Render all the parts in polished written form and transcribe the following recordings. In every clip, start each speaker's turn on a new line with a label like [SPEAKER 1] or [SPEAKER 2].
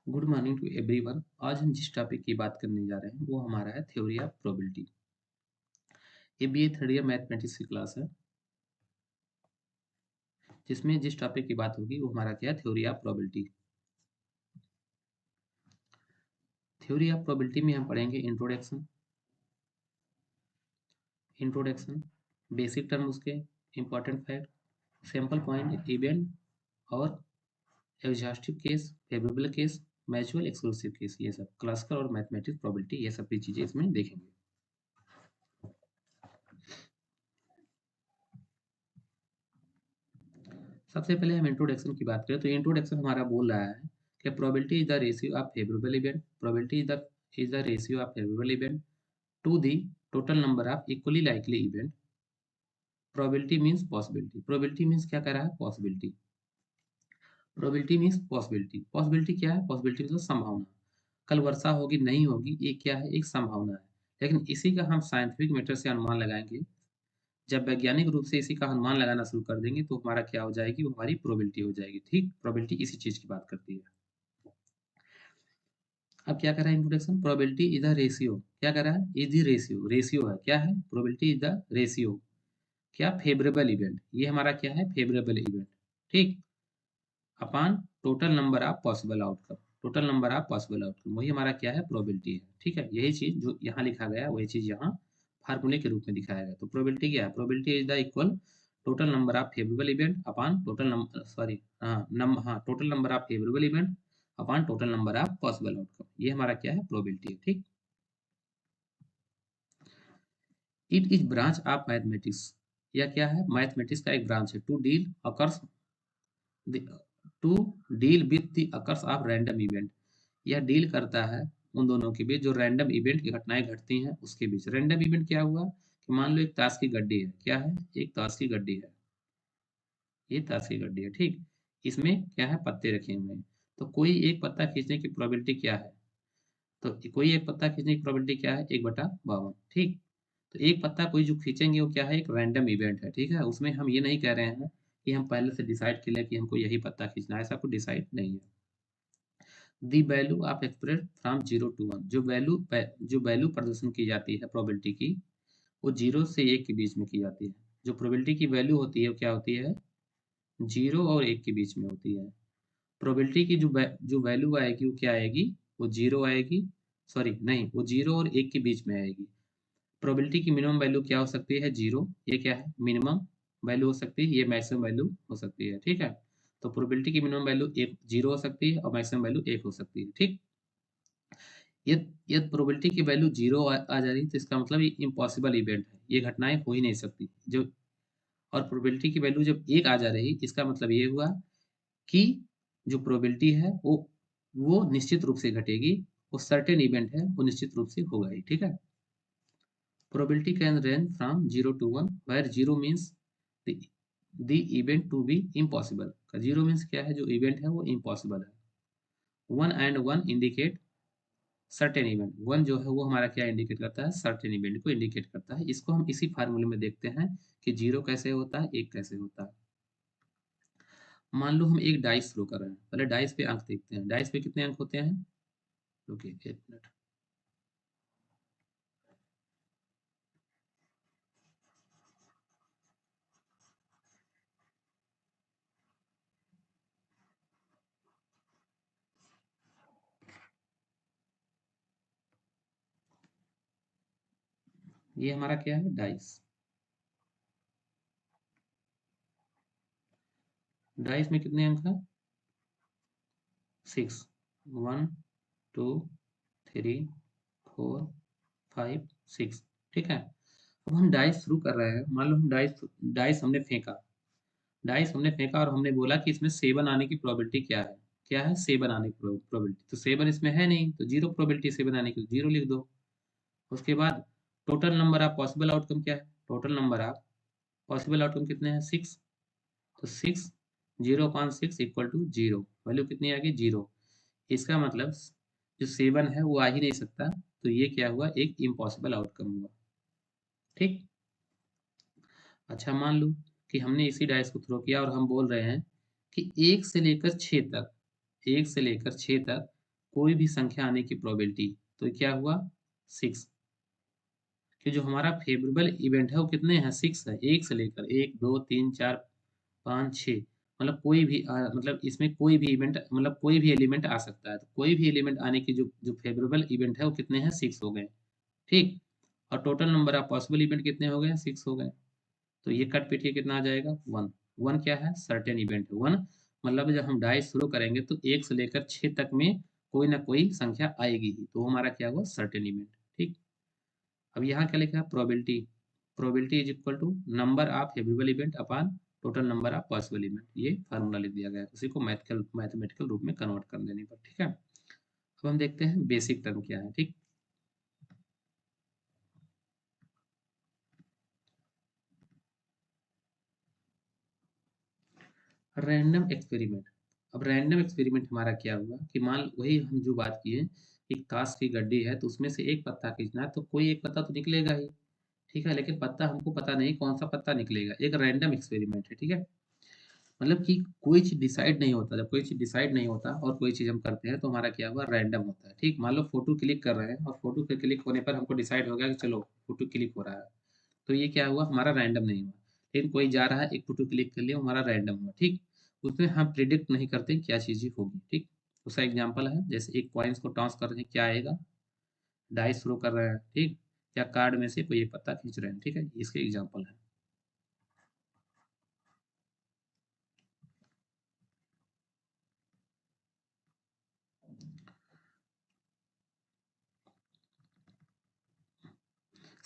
[SPEAKER 1] Good morning to everyone. आज हम जिस टॉपिक की बात करने जा रहे हैं वो हमारा है थ्योरी ऑफ प्रोबेबिलिटी। ये बीए थर्ड ईयर मैथमेटिक्स की क्लास है जिसमें जिस टॉपिक की बात होगी वो हमारा क्या है, theory of probability. Theory of probability में हम पढ़ेंगे इंट्रोडक्शन, बेसिक टर्म उसके, important fact, sample point, event और exhaustive case, favourable case, mutual exclusive case, ये सब क्लासिकल और मैथमेटिक्स प्रोबेबिलिटी, ये सब की चीजें इसमें देखेंगे। सबसे पहले हम इंट्रोडक्शन की बात करें तो इंट्रोडक्शन हमारा बोल रहा है कि probability is the ratio of favourable event, probability is the ratio of favourable event to the total number of equally likely event. Probability means possibility, probability means क्या कर रहा है, possibility. Probability means possibility, possibility क्या है, possibility मतलब संभावना। कल वर्षा होगी नहीं होगी, ये क्या है, एक संभावना है। लेकिन इसी का हम साइंटिफिक मेथड से अनुमान लगाएंगे। जब वैज्ञानिक रूप से इसी का अनुमान लगाना शुरू कर देंगे तो हमारा क्या हो जाएगी, वो हमारी प्रोबेबिलिटी हो जाएगी। ठीक, प्रोबेबिलिटी इसी चीज की बात करती है। अब क्या कर रहा है introduction, probability is the ratio, क्या कर रहा है, इज द रेशियो, रेशियो है, क्या है, प्रोबेबिलिटी इज द रेशियो, क्या, फेवरेबल इवेंट, ये हमारा क्या है, फेवरेबल इवेंट, ठीक, upon total number of possible outcome, total number of possible outcome, वही हमारा क्या है, प्रोबेबिलिटी है। ठीक है, यही चीज जो यहाँ लिखा गया है वही चीज यहाँ फार्मूले के रूप में दिखाया गया। तो प्रोबेबिलिटी क्या है, probability is the equal total number of favourable event upon total number, sorry, हाँ, total number of favourable event upon total number of possible outcome, ये हमारा क्या है, प्रोबेबिलिटी है। ठीक, it is branch of mathematics, या क्या है, मैथमेटिक्स का एक ब्रांच है, to deal with the occurs of random event, यह डील करता है उन दोनों के बीच जो रैंडम इवेंट की घटनाएं घटती हैं उसके बीच। रैंडम इवेंट क्या हुआ कि मान लो एक ताश की गड्डी है, क्या है, एक ताश की गड्डी है, ये ताश की गड्डी है, ठीक, इसमें क्या है, पत्ते रखे हुए हैं। तो कोई एक पत्ता खींचने की प्रोबेबिलिटी क्या है, तो कोई एक पत्ता खींचने की प्रोबेबिलिटी क्या है, 1/52, ठीक। तो एक पत्ता कोई जो खींचेंगे वो क्या है, एक रैंडम इवेंट है, ठीक है। उसमें हम ये नहीं कह रहे हैं कि हम पहले से डिसाइड कर लें कि हमको यही पत्ता खींचना है, ऐसा कुछ डिसाइड नहीं है। The value of express from 0 to 1, जो वैल्यू प्रदर्शन की जाती है प्रोबेबिलिटी की, वो 0 से 1 के बीच में की जाती है। जो प्रोबेबिलिटी की वैल्यू होती है वो क्या होती है, 0 और 1 के बीच में होती है। प्रोबेबिलिटी की जो वैल्यू आएगी वो क्या आएगी, वो 0 आएगी, सॉरी नहीं, वो 0 और 1 के बीच में आएगी। प्रोबेबिलिटी की मिनिमम वैल्यू क्या हो सकती है, 0, ये क्या है, मिनिमम वैल्यू हो सकती है, ये मैक्सिमम वैल्यू हो सकती है, ठीक है। तो प्रोबेबिलिटी की मिनिमम वैल्यू 1 0 हो सकती है और मैक्सिमम वैल्यू 1 हो सकती है, ठीक। यदि प्रोबेबिलिटी की वैल्यू 0 आ जा रही तो इसका मतलब ये इम्पॉसिबल इवेंट है, ये घटनाएं हो ही नहीं सकती। जो और प्रोबेबिलिटी की वैल्यू जब 1 आ जा रही, इसका मतलब ये हुआ कि जो प्रोबेबिलिटी है वो निश्चित रूप से घटेगी, वो सर्टेन इवेंट है, वो निश्चित रूप से होगा ही, ठीक है। Probability can range from 0 to 1, where 0 means the event to be impossible। का 0 means क्या है, जो इवेंट है वो इम्पॉसिबल है। 1 and 1 indicate सर्टेन इवेंट, 1 जो है वो हमारा क्या इंडिकेट करता है, सर्टेन इवेंट को इंडिकेट करता है। इसको हम इसी फार्मूले में देखते हैं कि 0 कैसे होता है, 1 कैसे होता है। मान लो हम एक डाइस थ्रो कर रहे हैं, पहले डाइस पे अंक देखते हैं, डाइस पे कितने अंक होते हैं, रुकिए 1 मिनट। ये हमारा क्या है, डाइस। डाइस में कितने अंक है, 6, 1 2 3 4 5 6, ठीक है। अब हम डाइस शुरू कर रहे हैं, मान लो हम डाइस हमने फेंका, और हमने बोला कि इसमें 7 आने की प्रोबेबिलिटी क्या है, 7 आने की प्रोबेबिलिटी। तो 7 इसमें है नहीं, तो 0 प्रोबेबिलिटी 7 आने की, 0 लिख दो। उसके बाद total number of possible outcome क्या है, total number of possible outcome कितने हैं, 6। तो 6 0/6 इक्वल टू 0, वैल्यू कितनी आ गई, 0। इसका मतलब जो 7 है वो आ ही नहीं सकता, तो ये क्या हुआ, एक इम्पॉसिबल आउटकम हुआ, ठीक। अच्छा, मान लो कि हमने इसी डाइस को थ्रो किया और हम बोल रहे हैं कि 1 से लेकर 6 तक, 1 से लेकर 6 तक कोई भी संख्या आने की प्रोबेबिलिटी, तो क्या हुआ 6, कि जो हमारा फेवरेबल इवेंट है वो कितने हैं 6 है, एक से लेकर 1 2 3 4 5 6, मतलब कोई भी मतलब इसमें कोई भी इवेंट, मतलब कोई भी एलिमेंट आ सकता है, तो कोई भी एलिमेंट आने की जो जो फेवरेबल इवेंट है वो कितने हैं 6 हो गए, ठीक। और total number of possible event कितने हो गए 6 हो गए, तो ये कट पीट के कितना आ जाएगा 1। 1 क्या है सर्टेन इवेंट है 1, मतलब जब हम डाइस शुरू करेंगे तो 1 से लेकर 6 तक में कोई ना कोई संख्या आएगी ही, तो हमारा क्या हुआ सर्टेन इवेंट, ठीक। अब यहाँ क्या लिखा है probability, probability is equal to number of favourable event upon total number of possible event, ये फार्मूला लिख दिया गया है, उसी को मैथमेटिकल रूप में कन्वर्ट कर देने पर, ठीक है। अब हम देखते हैं बेसिक टर्म क्या है, ठीक। Random experiment. अब रैंडम एक्सपेरिमेंट हमारा क्या हुआ कि मान वही हम जो बात किए, एक ताश की गड्डी है तो उसमें से एक पत्ता खींचना है, तो कोई एक पत्ता तो निकलेगा ही, ठीक है, लेकिन पत्ता हमको पता नहीं कौन सा पत्ता निकलेगा, एक रैंडम एक्सपेरिमेंट है, ठीक है। मतलब कि कोई चीज़ डिसाइड नहीं होता, जब कोई चीज़ डिसाइड नहीं होता और कोई चीज़ हम करते हैं तो हमारा क्या हुआ रैंडम होता है, ठीक। मान लो फोटो क्लिक कर रहे हैं और फोटो के क्लिक होने पर हमको डिसाइड हो गया कि चलो फोटो क्लिक हो रहा है, तो ये क्या हुआ हमारा रैंडम नहीं हुआ, लेकिन कोई जा रहा है एक फोटो क्लिक कर लिया हमारा रैंडम हुआ, ठीक। उसमें हम प्रिडिक्ट नहीं करते क्या चीज़ें होगी, ठीक। उसका एग्जाम्पल है जैसे एक कॉइन्स को टॉस कर रहे हैं क्या आएगा, डाइस थ्रो कर रहे हैं, ठीक, या कार्ड में से कोई एक पत्ता खींच रहे हैं, ठीक है, इसके एग्जाम्पल है।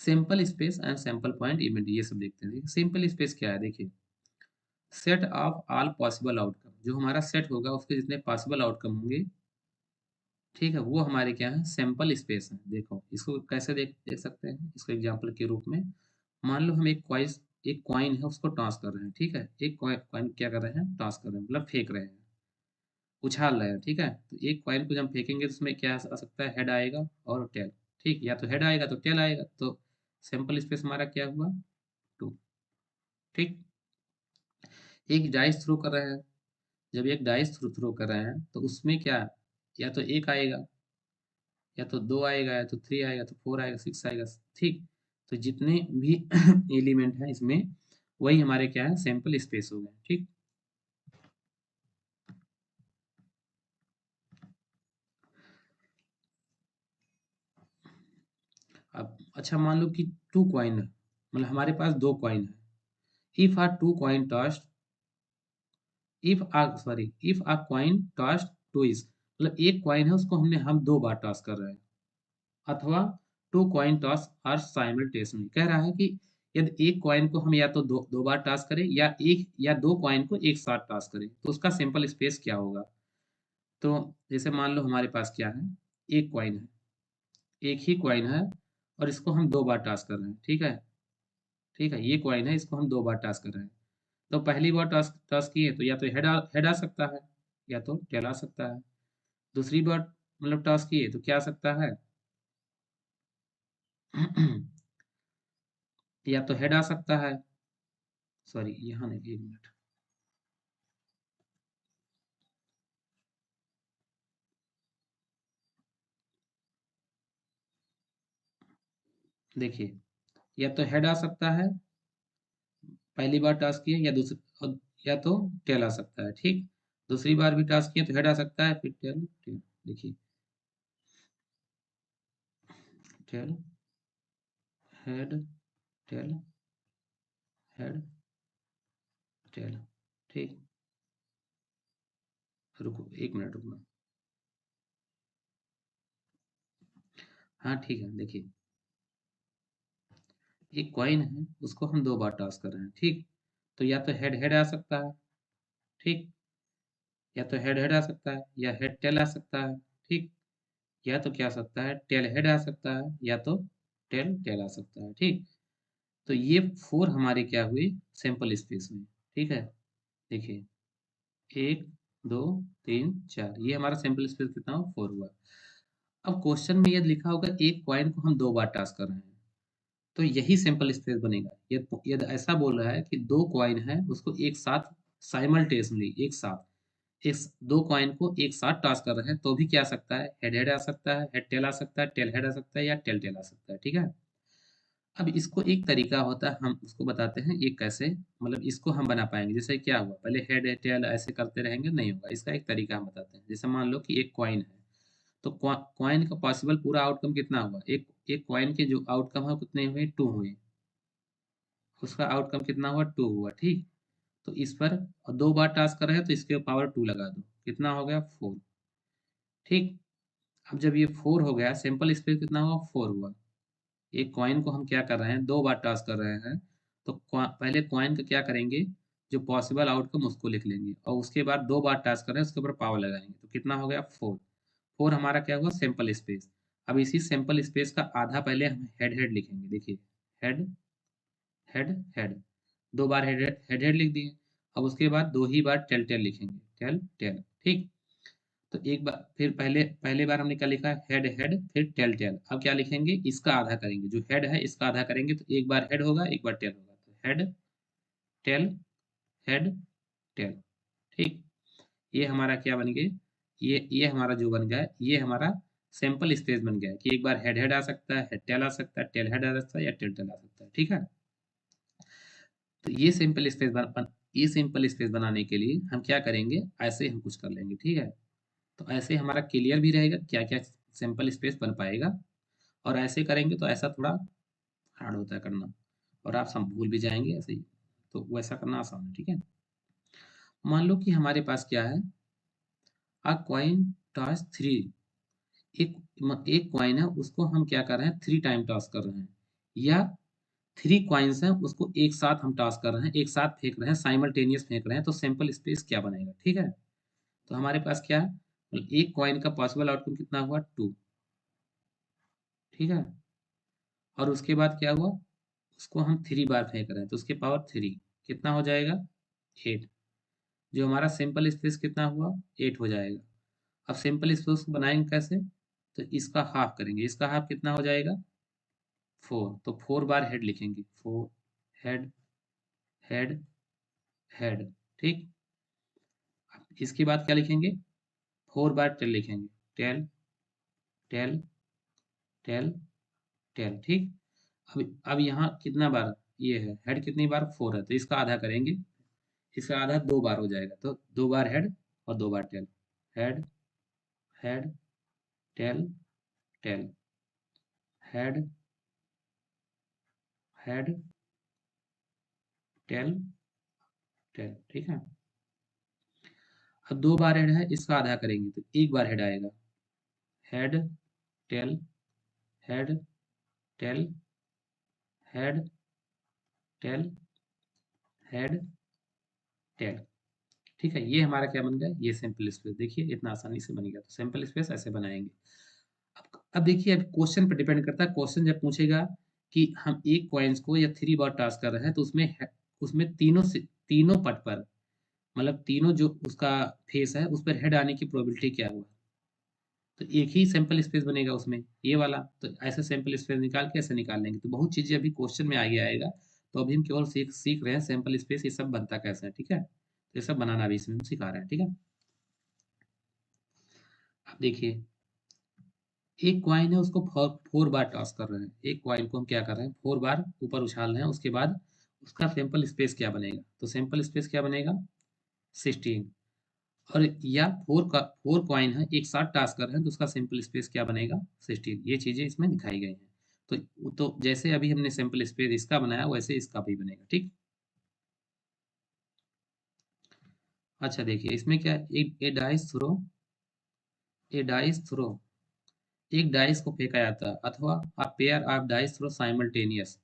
[SPEAKER 1] Simple space and sample point event, ये सब देखते हैं। सिंपल स्पेस क्या है देखिए, set of all possible outcome, जो हमारा सेट होगा उसके जितने पॉसिबल आउटकम होंगे, ठीक है, वो हमारे क्या है सैंपल स्पेस है। देखो इसको कैसे देख देख सकते हैं, इसको एग्जांपल के रूप में मान लो हम एक कॉइन है उसको टॉस कर रहे हैं, ठीक है, एक कॉइन क्या कर रहे हैं टॉस कर रहे हैं, मतलब फेंक रहे हैं, उछाल रहे हैं, ठीक है। तो एक कॉइन को जब हम फेंकेंगे तो उसमें क्या आ सकता है हेड आएगा और टेल, ठीक, या तो हेड आएगा तो टेल आएगा, तो सैंपल स्पेस हमारा क्या हुआ 2, ठीक। एक डाइस थ्रो कर रहे हैं, जब एक डाइस थ्रो कर रहे हैं तो उसमें क्या, या तो एक आएगा, या तो 2 आएगा, या तो 3 आएगा, तो 4 आएगा, 6 आएगा, ठीक। तो जितने भी एलिमेंट हैं इसमें वही हमारे क्या है सैंपल स्पेस हो गए, ठीक। अब अच्छा मान लो कि 2 कॉइन है, मतलब हमारे पास 2 कॉइन है, if are 2 coin tossed, if a coin tossed twice, मतलब एक कॉइन है उसको हम 2 बार टॉस कर रहे हैं, अथवा 2 कॉइन टॉस आर साइमल्टेनियसली, कह रहा है कि यदि एक कॉइन को हम या तो दो बार टॉस करें या एक या 2 कॉइन को एक साथ टॉस करें, तो उसका सैंपल स्पेस क्या होगा। तो जैसे मान लो हमारे पास क्या है, एक कॉइन है, एक ही कॉइन है और इसको हम 2 बार टॉस कर रहे हैं, ठीक है, ठीक है, ये कॉइन है इसको हम 2 बार टॉस कर रहे हैं। तो पहली बार टॉस टॉस किए तो या तो हेड आ सकता है, या तो टेल आ सकता है। दूसरी बार मतलब टॉस किए तो क्या आ सकता है या तो हेड आ सकता है, सॉरी यहाँ नहीं, एक मिनट, देखिए, या तो हेड आ सकता है पहली बार टास्क किए, या या तो टेल आ सकता है, ठीक। दूसरी बार भी टास्क किए तो हेड आ सकता है, फिर टेल टेल, देखिए tail head tail head tail, ठीक। रुको एक मिनट रुकना, हाँ ठीक है, देखिए एक कॉइन है उसको हम 2 बार टॉस कर रहे हैं, ठीक। तो या तो हेड हेड आ सकता है, ठीक, या तो हेड हेड आ सकता है या हेड टेल आ सकता है, ठीक, या तो क्या आ सकता है टेल हेड आ सकता है या तो टेल टेल आ सकता है, ठीक। तो ये 4 हमारे क्या हुए सैंपल स्पेस में, ठीक है। देखिए 1 2 3 4, ये हमारा सैंपल स्पेस कितना हुआ 4 हुआ। अब क्वेश्चन में ये लिखा होगा एक कॉइन को हम 2 बार टास्क कर रहे हैं, तो यही सैंपल स्पेस बनेगा। यदि ऐसा बोल रहा है कि 2 कॉइन है उसको एक साथ साइमल्टेनियसली एक साथ इस दो कॉइन को एक साथ टॉस कर रहे हैं तो भी क्या आ सकता है, हेड हेड आ सकता है, हेड टेल आ सकता है, टेल हेड आ सकता है, या टेल टेल आ सकता है। ठीक है, अब इसको एक तरीका होता है, हम उसको बताते हैं ये कैसे, मतलब इसको हम बना पाएंगे। जैसे क्या हुआ, पहले हेड टेल ऐसे करते रहेंगे नहीं होगा, इसका एक तरीका हम बताते हैं। जैसे मान लो कि एक कॉइन है, तो कॉइन का पॉसिबल पूरा आउटकम कितना हुआ, एक एक कॉइन के जो आउटकम है कितने हुए, 2 हुए, उसका आउटकम कितना हुआ, 2 हुआ। ठीक, तो इस पर दो बार टास्क कर रहे हैं तो इसके पावर 2 लगा दो, कितना हो गया, 4। ठीक, अब जब ये 4 हो गया, सैंपल स्पेस कितना हुआ, 4 हुआ। एक कॉइन को हम क्या कर रहे हैं, दो बार टास्क कर रहे हैं, तो पहले कॉइन का क्या करेंगे, जो पॉसिबल आउटकम उसको लिख लेंगे, और उसके बाद दो बार टास्क कर रहे हैं उसके ऊपर पावर लगाएंगे, तो कितना हो गया, 4। 4 हमारा क्या हुआ, सैंपल स्पेस। अब इसी सैंपल स्पेस का आधा पहले हम हेड हेड लिखेंगे, देखिए, हेड हेड हेड, दो बार हेड हेड हेड लिख दिए। अब उसके बाद दो ही बार टेल टेल लिखेंगे, टेल टेल। ठीक, तो एक बार फिर पहले पहले बार हमने क्या लिखा, हेड हेड, फिर टेल टेल। अब क्या लिखेंगे, इसका आधा करेंगे, जो हेड है इसका आधा करेंगे, तो एक बार हेड होगा एक बार टेल होगा, तो हेड टेल, हेड टेल। ठीक, ये हमारा क्या बन गया, ये हमारा जो बन गया, ये हमारा सैंपल स्पेस बन गया कि एक बार हेड हेड आ सकता है, हेड टेल आ सकता है, टेल हेड आ सकता है, या टेल टेल आ सकता है। ठीक है, तो ये सिंपल स्पेस बनाने के लिए हम क्या करेंगे, ऐसे हम कुछ कर लेंगे। ठीक है, तो ऐसे हमारा क्लियर भी रहेगा क्या क्या सिंपल स्पेस बन पाएगा, और ऐसे करेंगे तो ऐसा थोड़ा हार्ड होता है करना, और आप सब भूल भी जाएंगे ऐसे ही, तो वैसा करना आसान है। ठीक है, मान लो कि हमारे पास क्या है, अ कॉइन टॉस 3, एक एक कॉइन है उसको हम क्या कर रहे हैं, 3 टाइम टॉस कर रहे हैं, या 3 कॉइन्स हैं उसको एक साथ हम टॉस कर रहे हैं, एक साथ फेंक रहे हैं, साइमल्टेनियस फेंक रहे हैं, तो सैंपल स्पेस क्या बनेगा। ठीक है, तो हमारे पास क्या है, एक कॉइन का पॉसिबल आउटकम कितना हुआ, 2। ठीक है, और उसके बाद क्या हुआ, उसको हम 3 बार फेंक रहे हैं तो उसके पावर 3, कितना हो जाएगा, 8। जो हमारा सिंपल स्पेस कितना हुआ, 8 हो जाएगा। अब सिंपल स्पेस को बनाएंगे कैसे, तो इसका हाफ करेंगे, इसका हाफ कितना हो जाएगा, 4, तो 4 बार हेड लिखेंगे, 4 हेड हेड हेड। ठीक, इसके बाद क्या लिखेंगे, 4 बार टेल लिखेंगे, टेल टेल टेल टेल। ठीक, अब यहाँ कितना बार ये है, हेड कितनी बार, 4 है, तो इसका आधा करेंगे, इसका आधा 2 बार हो जाएगा, तो 2 बार हेड और 2 बार tail, head head tail tail, head head tail tail. ठीक है, अब 2 बार हेड है, इसका आधा करेंगे तो एक बार हेड आएगा, head tail head tail head tail head tail. ठीक है, ये हमारा क्या बन गया, ये सिंपल स्पेस, देखिए इतना आसानी से बन गया। तो सिंपल स्पेस ऐसे बनाएंगे। अब देखिए, अब क्वेश्चन पर डिपेंड करता है, क्वेश्चन जब पूछेगा कि हम एक कॉइन्स को या 3 बार टास्क कर रहे हैं, तो उसमें तीनों पट पर, मतलब तीनों जो उसका फेस है उस पर हेड आने की प्रोबेबिलिटी क्या हुआ, तो एक ही सैंपल स्पेस बनेगा उसमें, ये वाला। तो ऐसे सैंपल स्पेस निकाल के ऐसे निकाल लेंगे, तो बहुत चीजें अभी क्वेश्चन में आगे आएगा। तो अभी हम केवल सीख सीख रहे हैं सैंपल स्पेस ये सब बनता कैसे है। ठीक है, तो ये सब बनाना भी इसमें हम सिखा रहे हैं। ठीक है, अब देखिए, एक क्वाइन है उसको 4 बार टॉस कर रहे हैं, एक क्वाइन को हम क्या कर रहे हैं, 4 बार ऊपर उछाल रहे हैं, उसके बाद उसका सैंपल स्पेस क्या बनेगा, तो सैंपल स्पेस क्या बनेगा, 16। और या 4 कॉइन है एक साथ टास्क कर रहे हैं, तो उसका सैंपल स्पेस क्या बनेगा, 16। ये चीजें इसमें दिखाई गई हैं। तो जैसे अभी हमने सैंपल स्पेस इसका बनाया वैसे इसका भी बनेगा। ठीक, अच्छा देखिए, इसमें क्या है, ए डाइस थ्रो, एक डाइस को फेंका जाता है, अथवा a pair of dice throw simultaneous.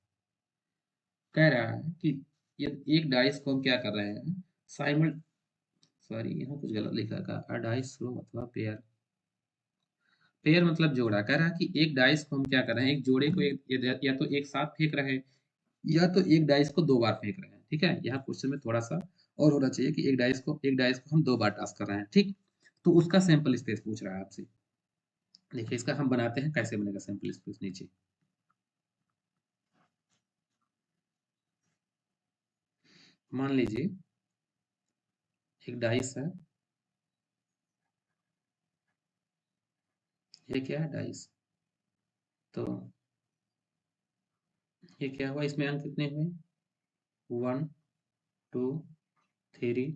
[SPEAKER 1] कह रहा है कि ये एक डाइस को हम क्या कर रहे हैं, साइमल सॉरी यहाँ कुछ गलत लिखा था, अ डाइस थ्रो अथवा पेयर, पेयर मतलब जोड़ा। कह रहा है कि एक डाइस को हम क्या कर रहे हैं, एक जोड़े को या तो एक साथ फेंक रहे हैं, या तो एक डाइस को 2 बार फेंक रहे हैं। ठीक है, यहाँ क्वेश्चन में थोड़ा सा और होना चाहिए कि एक डाइस को हम 2 बार टास्क कर रहे हैं। ठीक, तो उसका सैंपल स्पेस पूछ रहा है आपसे। देखिए, इसका हम बनाते हैं, कैसे बनेगा सैंपल स्पेस नीचे। मान लीजिए एक डाइस है, ये क्या है? डाइस। तो ये क्या हुआ? इसमें अंक कितने हुए? 1 2 3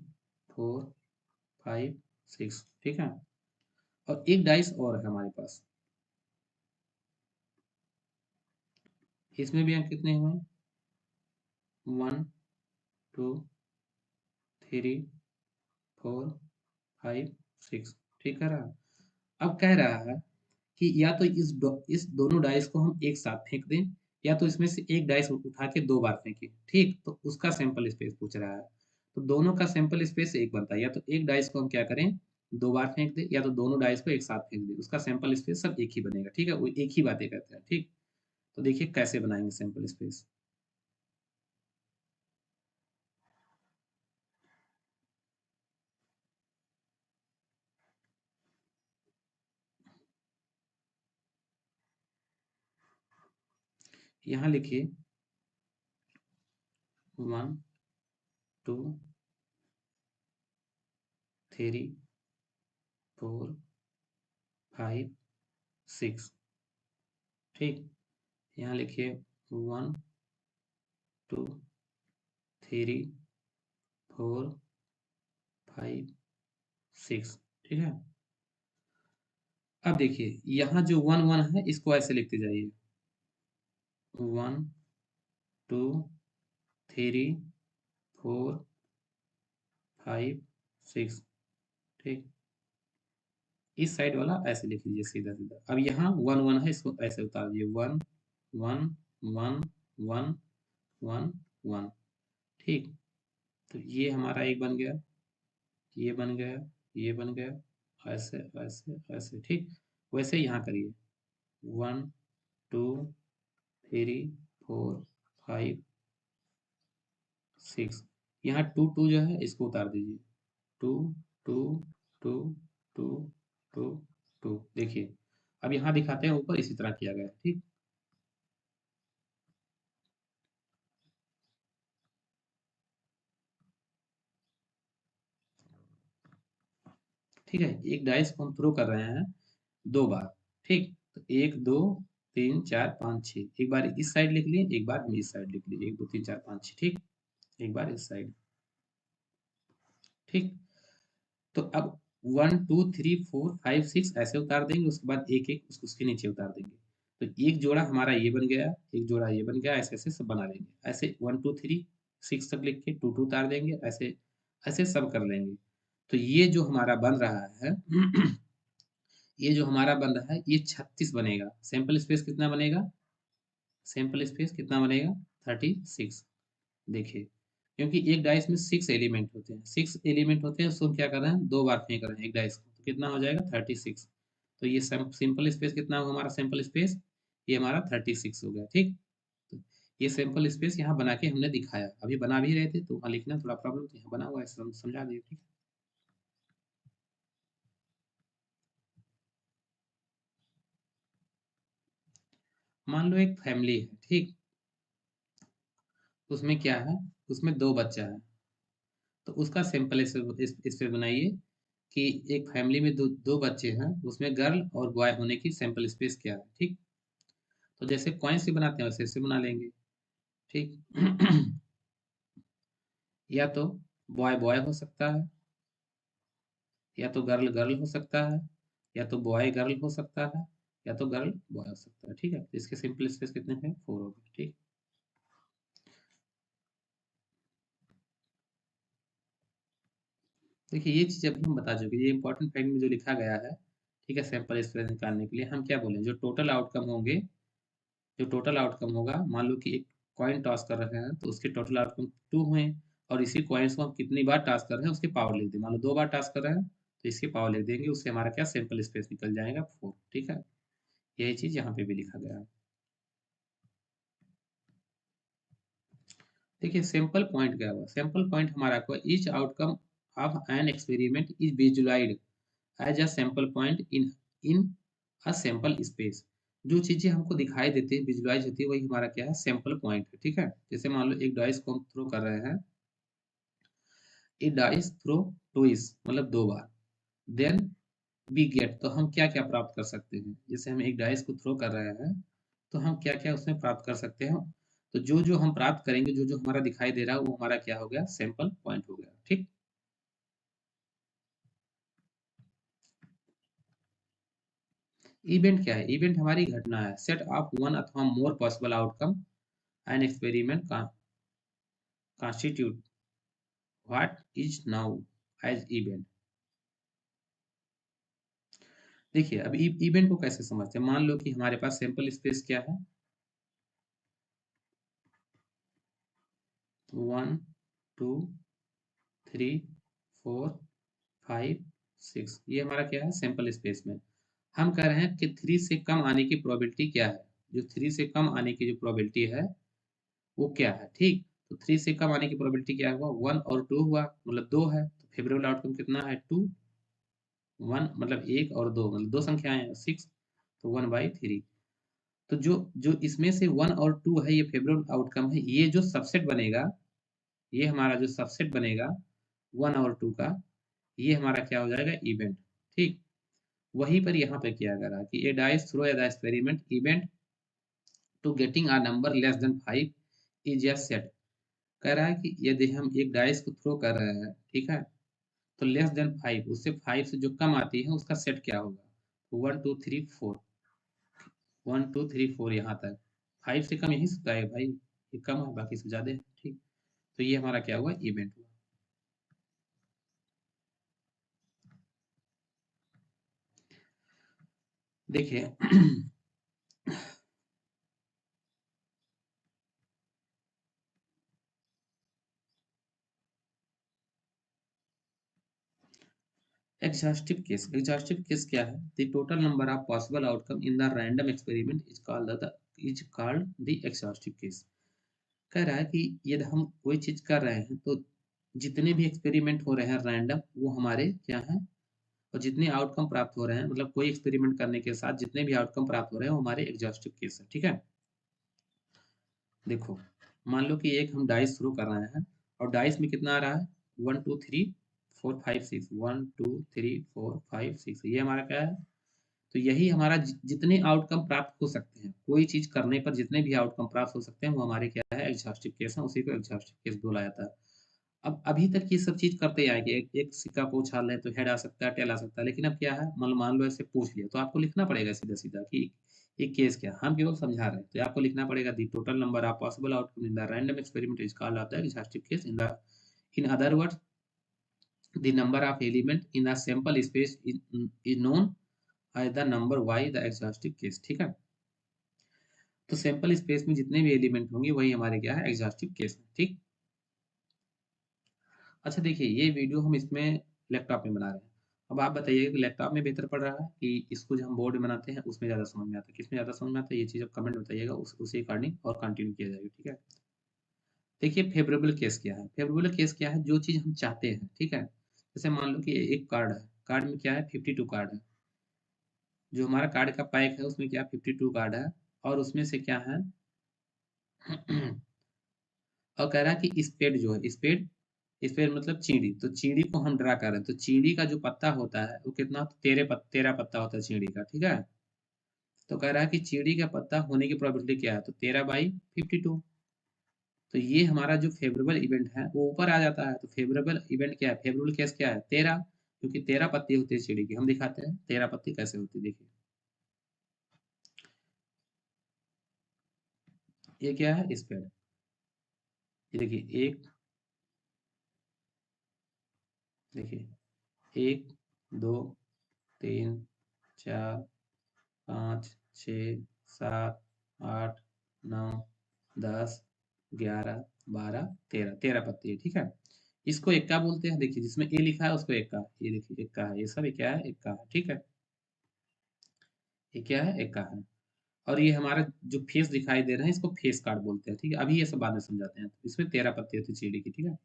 [SPEAKER 1] 4 5 6, ठीक है। और एक डाइस और है हमारे पास, इसमें भी अंक कितने हुए? 1 2 3 4 5 6, ठीक है रहा। अब कह रहा है कि या तो इस दोनों डाइस को हम एक साथ फेंक दें, या तो इसमें से एक डाइस उठा के 2 बार फेंकें, ठीक? तो उसका सैंपल स्पेस पूछ रहा है। तो दोनों का सैंपल स्पेस एक बनता है, या तो एक डाइस को हम क्या करें, 2 बार फेंक दें, या तो दोनों डाइस को एक साथ फेंक दें, उसका सैंपल स्पेस सब एक ही बनेगा, ठीक है? वो एक ही बातें करते हैं, ठीक? तो देखिए कैसे बनाएंगे सैंपल स्पेस। यहाँ लिखिए 1 2 3 4 5 6, ठीक? यहाँ लिखिए 1 2 3 4 5 6, ठीक है। अब देखिए यहाँ जो 1 1 है इसको ऐसे लिखते जाइए, 1 2 3 4 5 6, ठीक। इस साइड वाला ऐसे लिख लीजिए सीधा सीधा। अब यहाँ 1 1 है, इसको ऐसे उतार दीजिए, 1 1 1 1 1 1, ठीक। तो ये हमारा एक बन गया, ये बन गया, ये बन गया, ऐसे ऐसे ऐसे, ठीक। वैसे यहाँ करिए 1 2 3 4 5 6, यहाँ 2 2 जो है इसको उतार दीजिए, 2 2 2 2 2 2, देखिए। अब यहाँ दिखाते हैं ऊपर इसी तरह किया गया है, ठीक। ठीक है, एक डाइस को हम थ्रो कर रहे हैं 2 बार, ठीक। तो 1 2 3 4 5 6, एक बार इस साइड लिख लिए, एक बार इस साइड लिख लिए, 1 2 3 4 5 6, ठीक। एक बार इस साइड, ठीक। तो अब 1 2 3 4 5 6 ऐसे उतार देंगे, उसके बाद एक एक उसके नीचे उतार देंगे। तो एक जोड़ा हमारा ये बन गया, एक जोड़ा ये बन गया, ऐसे ऐसे सब बना लेंगे, ऐसे 1 2 3 6 तक लिख के 2 2 उतार देंगे, ऐसे ऐसे सब कर लेंगे। तो ये जो हमारा बन रहा है ये जो हमारा बन रहा है ये 36 बनेगा। सैंपल स्पेस कितना बनेगा? सैंपल स्पेस कितना बनेगा? 36। देखिए, क्योंकि एक डाइस में 6 एलिमेंट होते हैं, 6 एलिमेंट होते हैं, उसको हम क्या कर रहे हैं, 2 बार फेंक रहे हैं एक डाइस को, तो कितना हो जाएगा? 36। तो ये सिंपल स्पेस कितना होगा हमारा? सैंपल स्पेस ये हमारा 36 हो गया, ठीक। तो ये सैंपल स्पेस यहाँ बना के हमने दिखाया, अभी बना भी रहे थे तो वहाँ लिखना थोड़ा प्रॉब्लम, तो यहाँ बना हुआ है, समझा दिए, ठीक। मान लो एक फैमिली है, ठीक। उसमें क्या है, उसमें 2 बच्चा है। तो उसका सिंपल इस पे बनाइए कि एक फैमिली में दो बच्चे हैं, उसमें गर्ल और बॉय होने की सैंपल स्पेस क्या है, ठीक। तो जैसे कॉइन से बनाते हैं वैसे इससे बना लेंगे, ठीक। या तो बॉय बॉय हो सकता है, या तो गर्ल गर्ल हो सकता है, या तो बॉय गर्ल हो सकता है, या तो गर्ल बॉय हो सकता है, ठीक है। तो इसके सिंपल स्पेस कितने हैं? 4 हो गए, ठीक। देखिए ये चीज अभी हम बता चुके, ये इंपॉर्टेंट फैक्ट में जो लिखा गया है, ठीक है। सैंपल स्पेस निकालने के लिए हम क्या बोलें, जो टोटल आउटकम होंगे, जो टोटल आउटकम होगा, मान लो कि एक कॉइन टॉस कर रहे हैं तो उसके टोटल आउटकम 2 हुए, और इसी कॉइन्स को हम कितनी बार टॉस कर रहे हैं उसकी पावर लिख दें, मान लो 2 बार टॉस कर रहे हैं तो इसकी पावर लिख देंगे, उससे हमारा क्या सैंपल स्पेस निकल जाएगा 4, ठीक है। यही चीज यहाँ पे भी लिखा गया है। देखिए सैंपल पॉइंट क्या हुआ, सैंपल पॉइंट हमारा को each outcome of an experiment is visualised as a sample point in in a sample space. जो चीजें हमको दिखाई देती है, विजुअलाइज होती है, वही हमारा क्या है, सैंपल पॉइंट है, ठीक है। जैसे मान लो एक डाइस को हम थ्रो कर रहे हैं, ए डाइस थ्रो ट्विस मतलब 2 बार, देन वी गेट, तो हम क्या क्या प्राप्त कर सकते हैं? जैसे हम एक डाइस को थ्रो कर रहे हैं, तो हम क्या क्या उसमें प्राप्त कर सकते हैं? तो जो जो हम प्राप्त करेंगे, जो जो हमारा दिखाई दे रहा है, वो हमारा क्या हो गया? सैंपल पॉइंट हो गया। ठीक, इवेंट क्या है? इवेंट हमारी घटना है, सेट ऑफ वन अथवा मोर पॉसिबल आउटकम एन एक्सपेरिमेंट का constitute what is now as event। देखिए, अब इवेंट को कैसे समझते हैं? मान लो कि हमारे पास सैंपल स्पेस क्या है? 1 2 3 4 5 6, ये हमारा क्या है? सैंपल स्पेस में हम कह रहे हैं कि 3 से कम आने की प्रोबेबिलिटी क्या है? जो 3 से कम आने की जो प्रोबेबिलिटी है वो क्या है? ठीक, तो 3 से कम आने की प्रोबेबिलिटी क्या हुआ? 1 और 2 हुआ, मतलब 2 है, तो फेवरेबल आउटकम कितना है? 2। 1 मतलब 1 और 2, मतलब 2 संख्याएं हैं, 6, तो 1/3। तो जो जो इसमें से 1 और 2 है, ये फेवरेबल आउटकम है। ये जो सबसेट बनेगा, ये हमारा जो सबसेट बनेगा 1 और 2 का, ये हमारा क्या हो जाएगा? इवेंट। ठीक, वहीं पर यहाँ पे क्या करा कि a dice throw the experiment event to getting a number less than 5 is a set. कह रहा है कि यदि हम एक डाइस को थ्रो कर रहे हैं, ठीक है, तो लेस देन 5, उससे 5 से जो कम आती है उसका सेट क्या होगा? तो 1 2 3 4, 1 2 3 4 यहाँ तक, 5 से कम यही सकता है भाई, ये कम है, बाकी से ज्यादा है। ठीक, तो ये हमारा क्या हुआ? इवेंट हुआ। देखिए एग्जॉस्टिव केस क्या है? The total number of possible outcome in the random experiment is called the exhaustive case. कह रहा है कि यदि हम कोई चीज कर रहे हैं, तो जितने भी एक्सपेरिमेंट हो रहे हैं रैंडम, वो हमारे क्या हैं? और जितने आउटकम प्राप्त हो रहे हैं, मतलब कोई एक्सपेरिमेंट करने के साथ जितने भी आउटकम प्राप्त हो रहे हैं, वो हमारे एग्जॉस्टिव केस है। ठीक है, देखो, मान लो कि एक हम डाइस शुरू कर रहे हैं, और डाइस में कितना आ रहा है? 1 2 3 4 5 6, 1 2 3 4 5 6, ये हमारा क्या है? तो यही हमारा जितने आउटकम प्राप्त हो सकते हैं, कोई चीज करने पर जितने भी आउटकम प्राप्त हो सकते हैं, वो हमारे क्या है? एग्जॉस्टिव केस है। उसी को एग्जॉस्टिव केस बोला जाता है। अब अभी तक ये सब चीज करते आए कि एक सिक्का को उछाल रहे हैं तो हेड आ सकता है, टेल आ सकता है, लेकिन अब क्या है? मान लो ऐसे पूछ लिया, तो आपको लिखना पड़ेगा सीधा सीधा कि ये केस क्या, हम केवल समझा रहे हैं, तो आपको लिखना पड़ेगा the total number of possible outcome in the random experiment is called of the exhaustive case in other words the number of element in a sample space is known as the number why the exhaustive case. ठीक है, तो sample space में जितने भी element होंगे वही हमारे क्या है? एग्जॉस्टिव केस है। ठीक, अच्छा देखिए, ये वीडियो हम इसमें लैपटॉप में बना रहे हैं। अब आप बताइए कि लैपटॉप में बेहतर पड़ रहा है कि इसको जो हम बोर्ड में बनाते हैं उसमें ज़्यादा समझ में आता है? किसमें ज़्यादा समझ में आता है? ये चीज़ आप कमेंट में बताइएगा, उसी अकॉर्डिंग और कंटिन्यू किया जाएगा। ठीक है, देखिए, फेवरेबल केस क्या है? फेवरेबल केस क्या है? जो चीज़ हम चाहते हैं, ठीक है, जैसे मान लो कि एक कार्ड है, कार्ड में क्या है? 52 कार्ड है। जो हमारा कार्ड का पैक है उसमें क्या 52 कार्ड है, और उसमें से क्या है और कह रहा है कि स्पेड जो है, स्पेड, स्पेड मतलब चींटी, तो चींटी को हम ड्रा कर रहे हैं, तो चींटी का जो पत्ता होता है वो कितना? तो 13 पत्ता होता है चींटी का। ठीक है, तो कह रहा है कि चींटी का पत्ता होने की प्रोबेबिलिटी क्या है? तो 13/52। तो ये हमारा जो फेवरेबल इवेंट है वो ऊपर आ जाता है। तो फेवरेबल इवेंट क्या है? फेवरेबल केस क्या है? 13, क्योंकि 13 पत्ती होती है चींटी की। हम दिखाते हैं 13 पत्ती कैसे होती है, देखिए। ये क्या है? स्पेड। ये देखिए, एक, देखिए, 1 2 3 4 5 6 7 8 9 10 11 12 13, 13 पत्ती है। ठीक है, इसको एक्का बोलते हैं। देखिए, जिसमें ए लिखा है उसको एक्का, ये देखिए एक्का है, ये सब क्या है? एक्का है। ठीक है, ये क्या है? एक्का है। और ये हमारा जो फेस दिखाई दे रहा है इसको फेस कार्ड बोलते हैं। ठीक है, अभी ये सब बाद में समझाते हैं। इसमें 13 पत्ती होती है चीड़ी की। ठीक है,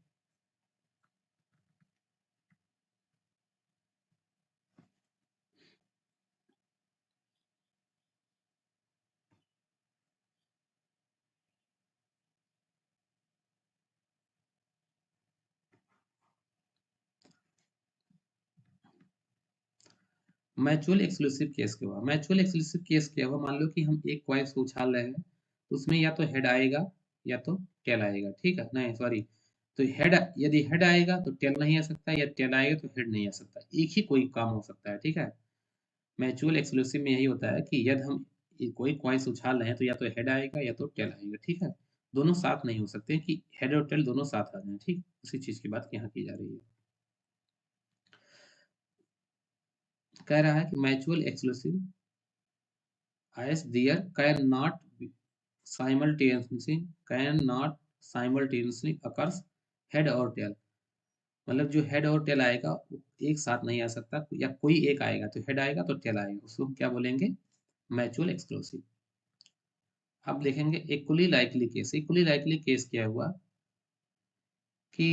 [SPEAKER 1] म्यूचुअल एक्सक्लूसिव केस क्या हुआ? म्यूचुअल एक्सक्लूसिव केस क्या हुआ? मान लो कि हम एक कॉइन्स को उछाल रहे हैं, तो उसमें या तो हेड आएगा या तो टेल आएगा, ठीक है? नहीं सॉरी, तो हेड, यदि हेड आएगा तो टेल नहीं आ सकता, या टेल आएगा तो हेड नहीं आ सकता, एक ही कोई काम हो सकता है, ठीक है? म्यूचुअल एक्सक्लूसिव में यही होता है कि यदि हम कोई कॉइन्स उछाल रहे हैं तो या तो हेड आएगा या तो टेल आएगा, ठीक है? दोनों साथ नहीं हो सकते कि हेड और टेल दोनों साथ आ जाएं, ठीक? उसी चीज की बात यहाँ की जा रही है। कह रहा है कि mutual exclusive as there simultaneously cannot simultaneously occurs head और tail, मतलब जो हेड और टेल आएगा वो एक साथ नहीं आ सकता, या कोई एक आएगा तो हेड आएगा तो टेल आएगा, उसको हम क्या बोलेंगे? Mutual exclusive. अब देखेंगे equally likely case. Equally likely case क्या हुआ कि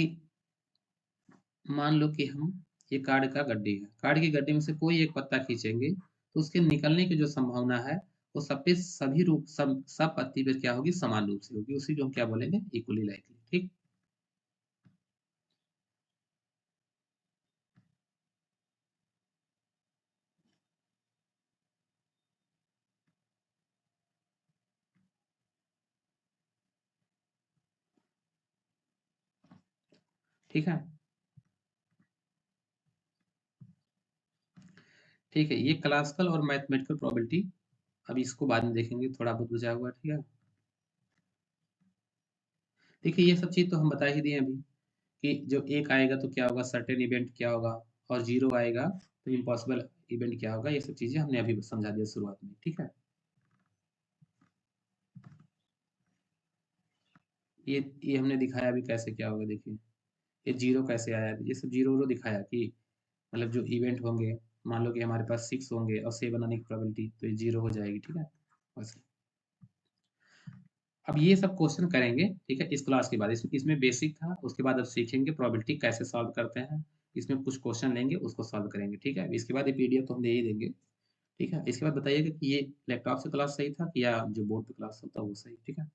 [SPEAKER 1] मान लो कि हम, ये कार्ड का गड्डी है, कार्ड की गड्डी में से कोई एक पत्ता खींचेंगे तो उसके निकलने की जो संभावना है वो सब पे सभी रूप सब पत्ती पे क्या होगी? समान रूप से होगी, उसी को हम क्या बोलेंगे? इक्वली लाइकली, ठीक? ठीक है, ठीक है, ये क्लासिकल और मैथमेटिकल प्रोबेबिलिटी, अब इसको बाद में देखेंगे, थोड़ा बहुत बचा हुआ, ठीक है? देखिए ये सब चीज तो हम बता ही दिए अभी, कि जो एक आएगा तो क्या होगा, सर्टेन इवेंट क्या होगा, और जीरो आएगा तो इम्पॉसिबल इवेंट क्या होगा, ये सब चीजें हमने अभी समझा दिया शुरुआत में, ठीक है? ये हमने दिखाया अभी कैसे क्या होगा, देखिए ये जीरो कैसे आया, ये सब जीरो जीरो दिखाया कि मतलब जो इवेंट होंगे, मान लो कि हमारे पास 6 होंगे और 7 आने की प्रोबेबिलिटी, तो ये जीरो हो जाएगी, ठीक है? बस। अब ये सब क्वेश्चन करेंगे, ठीक है, इस क्लास के बाद। इसमें बेसिक था, उसके बाद अब सीखेंगे प्रोबेबिलिटी कैसे सॉल्व करते हैं। इसमें कुछ क्वेश्चन लेंगे, उसको सॉल्व करेंगे, ठीक है? इसके बाद ये पीडीएफ तो हम दे ही देंगे, ठीक है? इसके बाद बताइएगा कि ये लैपटॉप से क्लास सही था कि या जो बोर्ड पे क्लास होता है वो सही, ठीक है?